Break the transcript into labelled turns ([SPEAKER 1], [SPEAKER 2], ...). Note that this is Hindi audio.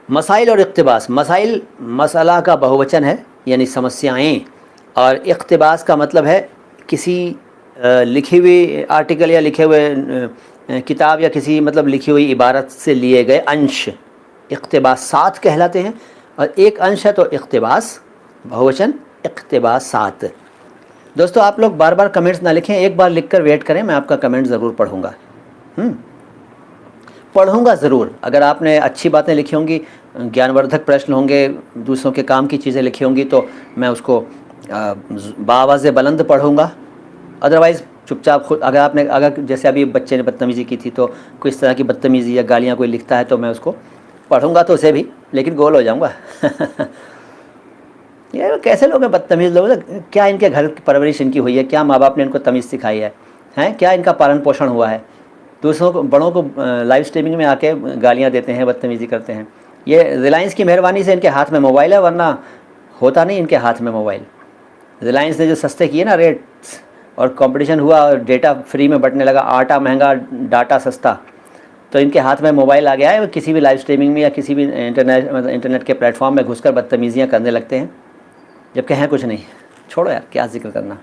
[SPEAKER 1] मसाइल और इक़्तिबास। मसाइल मसला का बहुवचन है यानी समस्याएं, और इक़्तिबास का मतलब है किसी लिखी हुई आर्टिकल या लिखे हुए किताब या किसी मतलब लिखी हुई इबारत से लिए गए अंश इक़्तिबासात कहलाते हैं। और एक अंश है तो इक़्तिबास, बहुवचन इक़्तिबासात। दोस्तों आप लोग बार बार कमेंट्स ना लिखें, एक बार लिखकर वेट करें, मैं आपका कमेंट ज़रूर पढ़ूँगा। पढ़ूँगा ज़रूर। अगर आपने अच्छी बातें लिखी होंगी, ज्ञानवर्धक प्रश्न होंगे, दूसरों के काम की चीज़ें लिखी होंगी तो मैं उसको बाआवाज़ बुलंद पढ़ूँगा। अदरवाइज़ चुपचाप खुद, अगर जैसे अभी बच्चे ने बदतमीज़ी की थी तो कोई इस तरह की बदतमीज़ी या गालियाँ कोई लिखता है तो मैं उसको पढ़ूँगा तो उसे भी, लेकिन गोल हो जाऊँगा। ये कैसे लोग हैं बदतमीज़ लोग, क्या इनके घर की परवरिश इनकी हुई है, क्या माँ बाप ने इनको तमीज़ सिखाई है, क्या इनका पालन पोषण हुआ है, दूसरों को बड़ों को लाइव स्ट्रीमिंग में आके गालियाँ देते हैं, बदतमीज़ी करते हैं। ये रिलायंस की मेहरबानी से इनके हाथ में मोबाइल है, वरना होता नहीं इनके हाथ में मोबाइल। रिलायंस ने जो सस्ते किए ना रेट्स, और कंपटीशन हुआ और डेटा फ्री में बंटने लगा, आटा महंगा डाटा सस्ता, तो इनके हाथ में मोबाइल आ गया है। किसी भी लाइव स्ट्रीमिंग में या किसी भी इंटरनेट के प्लेटफॉर्म में घुसकर बदतमीज़ियाँ करने लगते हैं, जबकि हैं कुछ नहीं। छोड़ो यार, क्या जिक्र करना।